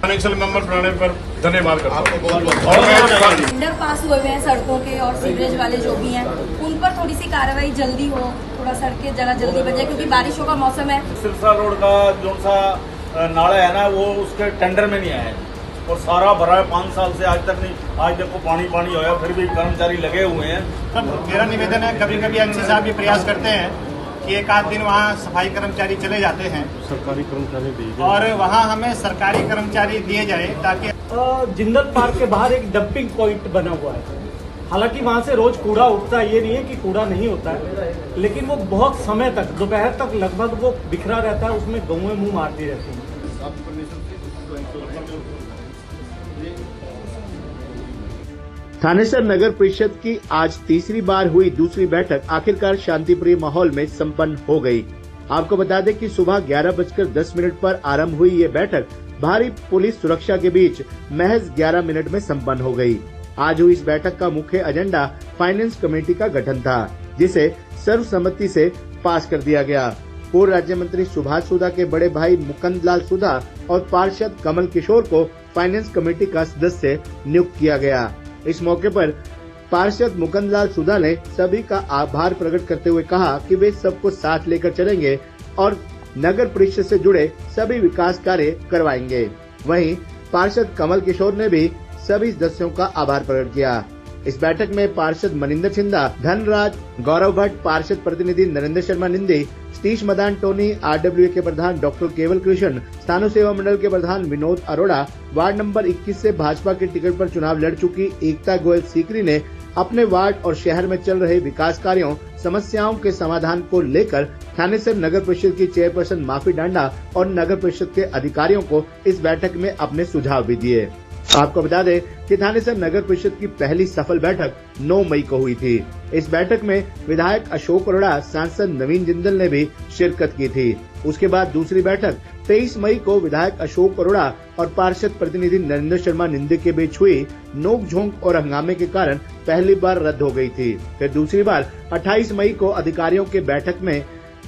Financial member बनाने पर धन्यवाद करता हूँ। टेंडर पास हुए हैं सड़कों के और सीवरेज वाले जो भी हैं उन पर थोड़ी सी कार्रवाई जल्दी हो, थोड़ा सड़कें जरा जल्दी बन जाए क्योंकि बारिशों का मौसम है। सिरसा रोड का जो सा नाला है ना वो उसके टेंडर में नहीं आया है और सारा भरा है 5 साल से आज तक नहीं। आज देखो पानी पानी होया फिर भी कर्मचारी लगे हुए हैं। मेरा निवेदन है, कभी कभी एमसी साहब ये प्रयास करते हैं कि एक आध दिन वहाँ सफाई कर्मचारी चले जाते हैं, सरकारी कर्मचारी और वहाँ हमें सरकारी कर्मचारी दिए जाए ताकि जिंदल पार्क के बाहर एक डंपिंग पॉइंट बना हुआ है। हालांकि वहाँ से रोज कूड़ा उठता है, ये नहीं है कि कूड़ा नहीं होता है, लेकिन वो बहुत समय तक दोपहर तक लगभग वो बिखरा रहता है, उसमें गौएं मुंह मारती रहती हैं। थानेसर नगर परिषद की आज तीसरी बार हुई दूसरी बैठक आखिरकार शांतिप्रिय माहौल में संपन्न हो गई। आपको बता दें कि सुबह 11:10 पर आरंभ हुई ये बैठक भारी पुलिस सुरक्षा के बीच महज 11 मिनट में संपन्न हो गई। आज हुई इस बैठक का मुख्य एजेंडा फाइनेंस कमेटी का गठन था, जिसे सर्वसम्मति से पास कर दिया गया। पूर्व राज्य मंत्री सुभाष सुधा के बड़े भाई मुकुंद लाल सुधा और पार्षद कमल किशोर को फाइनेंस कमेटी का सदस्य नियुक्त किया गया। इस मौके पर पार्षद मुकुंद लाल सुधा ने सभी का आभार प्रकट करते हुए कहा कि वे सबको साथ लेकर चलेंगे और नगर परिषद से जुड़े सभी विकास कार्य करवाएंगे। वहीं पार्षद कमल किशोर ने भी सभी सदस्यों का आभार प्रकट किया। इस बैठक में पार्षद मनिंदर छिंदा, धनराज, गौरव भट्ट, पार्षद प्रतिनिधि नरेंद्र शर्मा निंदी, सतीश मदान टोनी, आरडब्ल्यूए के प्रधान डॉक्टर केवल कृष्ण, स्थानीय सेवा मंडल के प्रधान विनोद अरोड़ा, वार्ड नंबर 21 से भाजपा के टिकट पर चुनाव लड़ चुकी एकता गोयल सीकरी ने अपने वार्ड और शहर में चल रहे विकास कार्यों, समस्याओं के समाधान को लेकर थानेसर नगर परिषद की चेयरपर्सन माफी डांडा और नगर परिषद के अधिकारियों को इस बैठक में अपने सुझाव भी दिए। आपको बता दें कि थानेसर नगर परिषद की पहली सफल बैठक 9 मई को हुई थी। इस बैठक में विधायक अशोक अरोड़ा, सांसद नवीन जिंदल ने भी शिरकत की थी। उसके बाद दूसरी बैठक 23 मई को विधायक अशोक अरोड़ा और पार्षद प्रतिनिधि नरेंद्र शर्मा निंदे के बीच हुई नोकझोंक और हंगामे के कारण पहली बार रद्द हो गई थी। फिर दूसरी बार 28 मई को अधिकारियों के बैठक में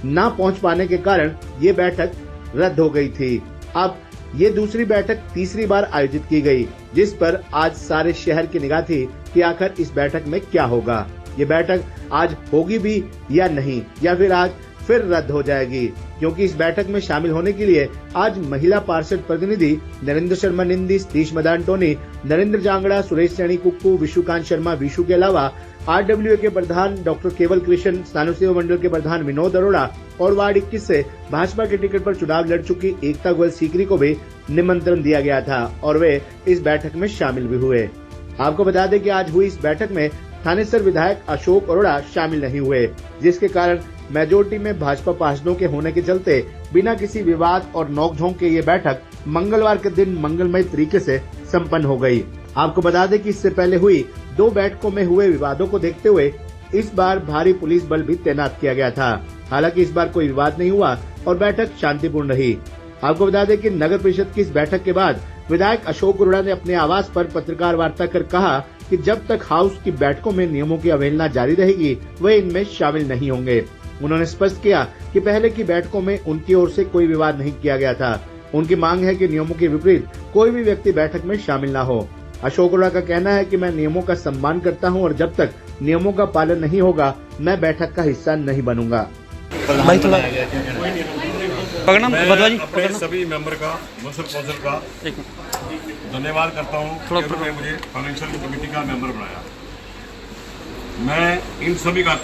न पहुंच पाने के कारण ये बैठक रद्द हो गई थी। अब ये दूसरी बैठक तीसरी बार आयोजित की गई, जिस पर आज सारे शहर की निगाह थी कि आखिर इस बैठक में क्या होगा। ये बैठक आज होगी भी या नहीं, या फिर आज फिर रद्द हो जाएगी, क्योंकि इस बैठक में शामिल होने के लिए आज महिला पार्षद प्रतिनिधि नरेंद्र शर्मा निंदी, सतीश मदान टोनी, नरेंद्र जांगड़ा, सुरेश सैनी कुक्कू, विशुकांत शर्मा विशु के अलावा आरडब्ल्यूए के प्रधान डॉक्टर केवल कृष्ण, स्थानीय सेवा मंडल के प्रधान विनोद अरोड़ा और वार्ड 21 से भाजपा के टिकट पर चुनाव लड़ चुकी एकता गोयल सीकरी को भी निमंत्रण दिया गया था और वे इस बैठक में शामिल भी हुए। आपको बता दें कि आज हुई इस बैठक में थानेसर विधायक अशोक अरोड़ा शामिल नहीं हुए, जिसके कारण मेजोरिटी में भाजपा पार्षदों के होने के चलते बिना किसी विवाद और नोकझोंक के ये बैठक मंगलवार के दिन मंगलमय तरीके से संपन्न हो गई। आपको बता दें कि इससे पहले हुई 2 बैठकों में हुए विवादों को देखते हुए इस बार भारी पुलिस बल भी तैनात किया गया था। हालांकि इस बार कोई विवाद नहीं हुआ और बैठक शांतिपूर्ण रही। आपको बता दें कि नगर परिषद की इस बैठक के बाद विधायक अशोक अरोड़ा ने अपने आवास पर पत्रकार वार्ता कर कहा कि जब तक हाउस की बैठकों में नियमों की अवहेलना जारी रहेगी, वे इनमें शामिल नहीं होंगे। उन्होंने स्पष्ट किया कि पहले की बैठकों में उनकी ओर से कोई विवाद नहीं किया गया था। उनकी मांग है कि नियमों के विपरीत कोई भी व्यक्ति बैठक में शामिल न हो। अशोक अरोड़ा का कहना है कि मैं नियमों का सम्मान करता हूं और जब तक नियमों का पालन नहीं होगा, मैं बैठक का हिस्सा नहीं बनूंगा। मैं अपने सभी मेंबर का, मुंसिपल काउंसिल का धन्यवाद करता हूँ कि उन्होंने मुझे फाइनेंशियल कमेटी का मेंबर बनाया। मैं इन सभी का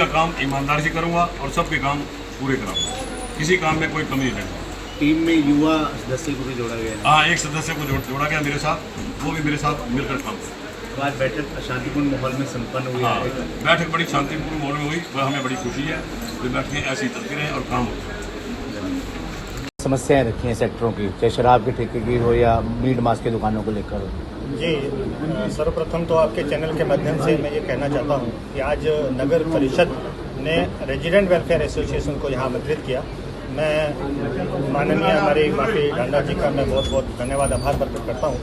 काम ईमानदारी से करूँगा और सबके काम पूरे कराऊंगा। किसी काम में कोई कमी नहीं रहेगी। टीम में युवा सदस्य को भी जोड़ा गया है। हाँ, एक सदस्य को जोड़ा गया मेरे साथ, वो भी मेरे साथ मिलकर काम करेगा। आज बैठक शांतिपूर्ण माहौल में संपन्न हुई है। बैठक बड़ी शांतिपूर्ण माहौल में हुई, वह हमें बड़ी खुशी है कि बैठकें ऐसी चलती रहें और काम होते हैं। समस्याएं रखी हैं सेक्टरों की, चाहे शराब के ठेके की हो या मीट मांस की दुकानों को लेकर हो। जी, सर्वप्रथम तो आपके चैनल के माध्यम से मैं ये कहना चाहता हूँ कि आज नगर परिषद ने रेजिडेंट वेलफेयर एसोसिएशन को यहाँ आमंत्रित किया। मैं माननीय हमारे माफी डांडा जी का मैं बहुत बहुत धन्यवाद, आभार प्रकट करता हूँ।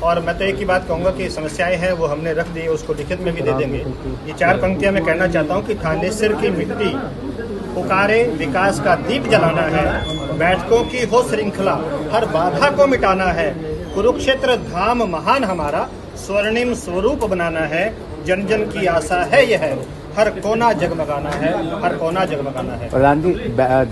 और मैं तो एक ही बात कहूँगा कि समस्याएं हैं वो हमने रख दी, उसको लिखित में भी दे देंगे। ये 4 पंक्तियाँ मैं कहना चाहता हूँ कि थानेसर की मिट्टी पुकारे विकास का दीप जलाना है, बैठकों की हो श्रृंखला, हर बाधा को मिटाना है। कुरुक्षेत्र धाम महान हमारा, स्वर्णिम स्वरूप बनाना है। जन जन की आशा है यह, हर कोना जगमगाना है, हर कोना जगमगाना है। प्रधान जी,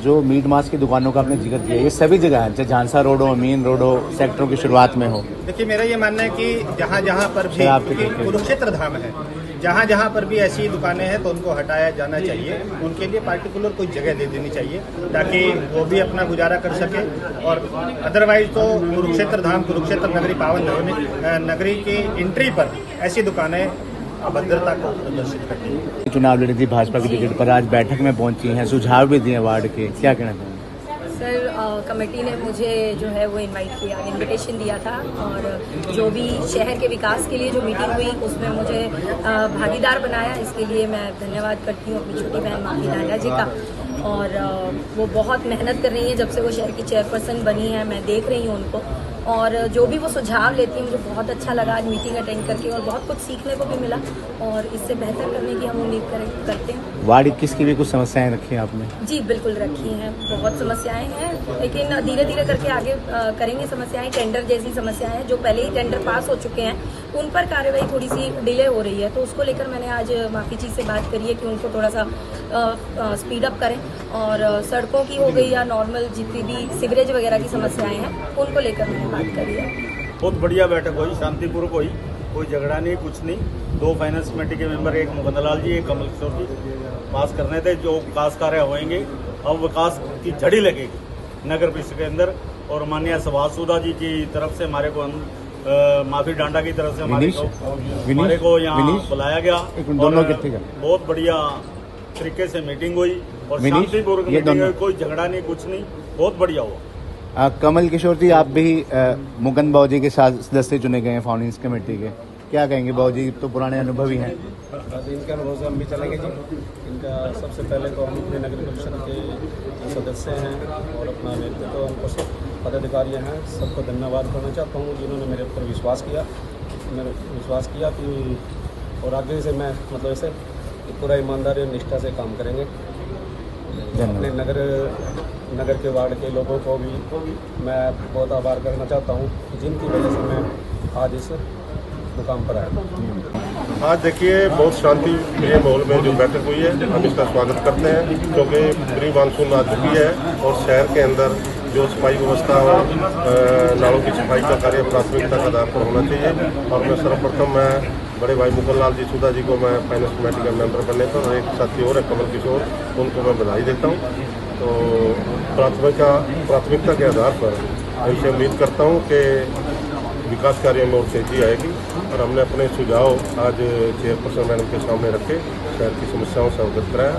जो मीट मांस की दुकानों का आपने जिक्र किया, ये सभी जगह है, चाहे झांसा रोड हो, मेन रोड हो, सेक्टरों की शुरुआत में हो? देखिए, मेरा ये मानना है कि जहाँ जहाँ पर भी कुरुक्षेत्र धाम है, जहाँ जहाँ पर भी ऐसी दुकानें हैं तो उनको हटाया जाना चाहिए। उनके लिए पार्टिकुलर कोई जगह दे देनी चाहिए ताकि वो भी अपना गुजारा कर सके। और अदरवाइज तो कुरुक्षेत्र धाम, कुरुक्षेत्र नगरी, पावन नगरी की एंट्री पर ऐसी दुकानें अभद्रता को प्रदर्शित करती है। चुनाव लड़ी थी भाजपा की टिकट पर, आज बैठक में पहुंची हैं, सुझाव भी दिए वार्ड के, क्या कहना चाहेंगे? सर, कमेटी ने मुझे जो है वो इनविटेशन दिया था और जो भी शहर के विकास के लिए जो मीटिंग हुई उसमें मुझे भागीदार बनाया। इसके लिए मैं धन्यवाद करती हूँ अपनी छोटी बहन माफी डांडा जी का। और वो बहुत मेहनत कर रही हैं जब से वो शहर की चेयरपर्सन बनी है, मैं देख रही हूँ उनको। और जो भी वो सुझाव लेती हैं मुझे बहुत अच्छा लगा आज मीटिंग अटेंड करके, और बहुत कुछ सीखने को भी मिला और इससे बेहतर करने की हम उम्मीद करते हैं। वार्ड 21 की भी कुछ समस्याएं रखी हैं आपने? जी बिल्कुल रखी हैं, बहुत समस्याएं हैं, लेकिन धीरे धीरे करके आगे करेंगे। समस्याएं टेंडर जैसी समस्याएं हैं, जो पहले ही टेंडर पास हो चुके हैं उन पर कार्रवाई थोड़ी सी डिले हो रही है, तो उसको लेकर मैंने आज माफी जी से बात करी है कि उनको थोड़ा सा स्पीड अप करें। और सड़कों की हो गई या नॉर्मल जितनी भी सिवरेज वगैरह की समस्याएं हैं उनको लेकर मैंने बात करी है। बहुत बढ़िया बैठक हुई, शांतिपूर्वक हुई, कोई झगड़ा नहीं, कुछ नहीं। 2 फाइनेंस कमेटी के मेंबर, एक मुकुंद लाल जी, एक कमल किशोर जी, पास करने थे। जो विकास कार्य होंगे अब विकास की झड़ी लगेगी नगर परिषद के अंदर। और माननीय सुभाष सूदा जी की तरफ से हमारे को माफी डांडा की तरफ से हमारे को यहाँ बुलाया गया और बहुत बढ़िया तरीके से मीटिंग हुई और शांतिपूर्वक मीटिंग हुई, कोई झगड़ा नहीं, कुछ नहीं, बहुत बढ़िया हुआ। कमल किशोर जी, आप भी मुकुंद बाबू जी के साथ सदस्य चुने गए हैं फाइनेंस कमेटी के, क्या कहेंगे? बाबू जी तो पुराने अनुभवी हैं। इनके अनुभव से हम भी चलेंगे जी। इनका सबसे पहले तो हम अपने नगर परिषद के सदस्य हैं और अपना नेतृत्व उनको सब पदाधिकारी हैं, सबको धन्यवाद करना चाहता हूँ जिन्होंने मेरे ऊपर विश्वास किया कि और आगे से मैं मतलब ऐसे पूरा ईमानदारी और निष्ठा से काम करेंगे। अपने नगर के वार्ड के लोगों को भी मैं बहुत आभार करना चाहता हूँ जिनकी वजह से मैं आज इस मुकाम पर आया। आज देखिए बहुत शांति प्रिय माहौल में जो बैठक हुई है, हम इसका स्वागत करते हैं क्योंकि प्री मानसून आ चुकी है और शहर के अंदर जो सफाई व्यवस्था और नालों की सफाई का कार्य प्राथमिकता के आधार पर होना चाहिए। और मैं सर्वप्रथम मैं बड़े भाई मुकुंद लाल जी सूदा जी को मैं फाइनेंस कमेटी का मेंबर बनने पर, और एक साथी और है कमल किशोर, उनको मैं बधाई देता हूँ। तो प्राथमिकता के आधार पर इनसे उम्मीद करता हूँ कि विकास कार्यों में और तेजी आएगी। और हमने अपने सुझाव आज चेयरपर्सन मैडम के सामने रखे, शहर की समस्याओं से अवगत कराया।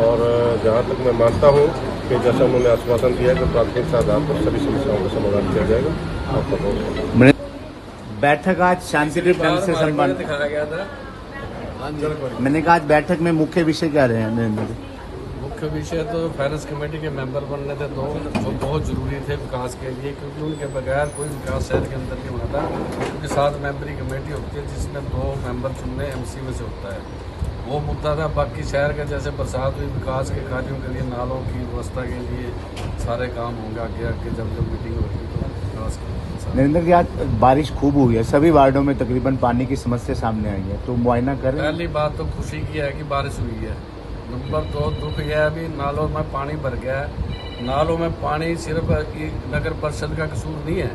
और जहाँ तक मैं मानता हूँ कि जैसा उन्होंने आश्वासन दिया कि प्राथमिकता आधार पर सभी समस्याओं का समाधान किया जाएगा। आपका बहुत बैठक आज शांतिपूर्ण ढंग से संपन्न दिखाया गया था। मैंने कहा आज बैठक में मुख्य विषय क्या रहे हैं नरेंद्र जी? मुख्य विषय तो फाइनेंस कमेटी के मेंबर बनने थे दो, जो बहुत जरूरी थे विकास के लिए, क्योंकि उनके बगैर कोई विकास शहर के अंदर नहीं होता। क्योंकि 7 मेंबरी कमेटी होती है जिसमें 2 मेंबर चुनने एमसी में से होता है, वो मुद्दा था। बाकी शहर का जैसे बरसात हुई, विकास के कार्यों के लिए, नालों की व्यवस्था के लिए सारे काम होंगे आगे जब मीटिंग होगी तो विकास के। नरेंद्र जी, आज बारिश खूब हुई है, सभी वार्डों में तकरीबन पानी की समस्या सामने आई है, तो मुआयना करें। पहली बात तो खुशी की है कि बारिश हुई है। नंबर 2 दुख यह है अभी नालों में पानी भर गया है। नालों में पानी सिर्फ नगर परिषद का कसूर नहीं है,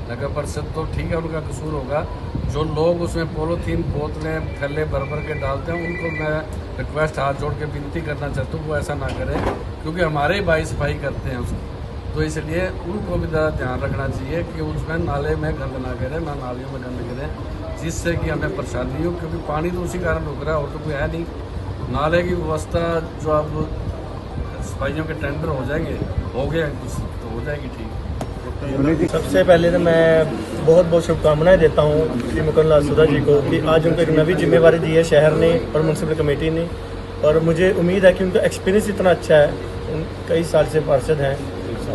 नगर परिषद तो ठीक है उनका कसूर होगा। जो लोग उसमें पॉलीथीन बोतलें थैले भर भर के डालते हैं, उनको मैं रिक्वेस्ट हाथ जोड़ के विनती करना चाहता हूँ वो ऐसा ना करें, क्योंकि हमारे ही भाई सफाई करते हैं उसको, तो इसलिए उनको भी ज़्यादा ध्यान रखना चाहिए कि उसमें नाले में गंद ना गिरे, ना नालियों में गंद गिरे, जिससे कि हमें परेशानी हो, क्योंकि पानी तो उसी कारण रुक रहा है और तो कोई है नहीं। नाले की व्यवस्था जो अब सफाइयों के टेंडर हो जाएंगे, हो गए कुछ तो हो जाएगी ठीक। सबसे पहले तो मैं बहुत बहुत शुभकामनाएं देता हूँ श्री मुकुंद लाल सूदा जी को कि आज उनको एक नवी जिम्मेवारी दी है शहर ने और म्यूनसिपल कमेटी ने। और मुझे उम्मीद है कि उनका एक्सपीरियंस इतना अच्छा है, कई साल से पार्षद हैं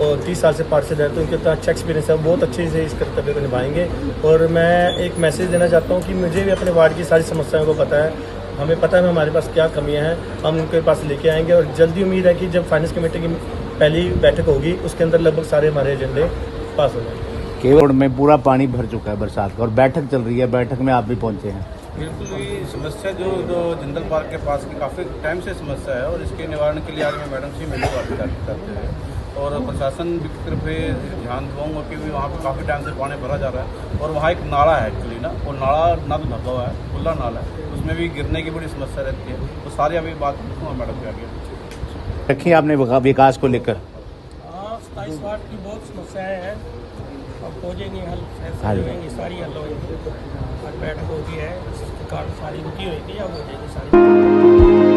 और 30 साल से पार्षद है, तो उनका इतना अच्छा एक्सपीरियंस है, बहुत अच्छे से इस कर्तव्य को निभाएंगे। और मैं एक मैसेज देना चाहता हूँ कि मुझे भी अपने वार्ड की सारी समस्याओं को पता है हमें पता है हमारे पास क्या कमियां हैं, हम उनके पास लेके आएंगे और जल्दी उम्मीद है कि जब फाइनेंस कमेटी की पहली बैठक होगी उसके अंदर लगभग सारे हमारे एजेंडे पास हो जाएंगे। केवल में पूरा पानी भर चुका है बरसात का और बैठक चल रही है, बैठक में आप भी पहुंचे हैं। बिल्कुल, ये समस्या जो जिंदल पार्क के पास की काफ़ी टाइम से समस्या है और इसके निवारण के लिए आज मैं मैडम से मिलने बात करते हैं और प्रशासन की तरफ ध्यान दूँगा कि वहाँ पर काफ़ी टाइम से पानी भरा जा रहा है और वहाँ एक नाला है एक्चुअली ना, वो नाला ना तो ढका हुआ है, खुला नाला है, उसमें भी गिरने की बड़ी समस्या रहती है। तो सारी अभी बात पूछूँगा मैडम के आगे। रखिए आपने विकास को लेकर। हाँ, 27 वार्ड की बहुत समस्याएं हैं, अब हो जाएंगी हल, हल होंगी, सारी हल होंगी। आज बैठक होती है, इसके कारण सारी रुकी हुई थी, अब हो जाएगी सारी।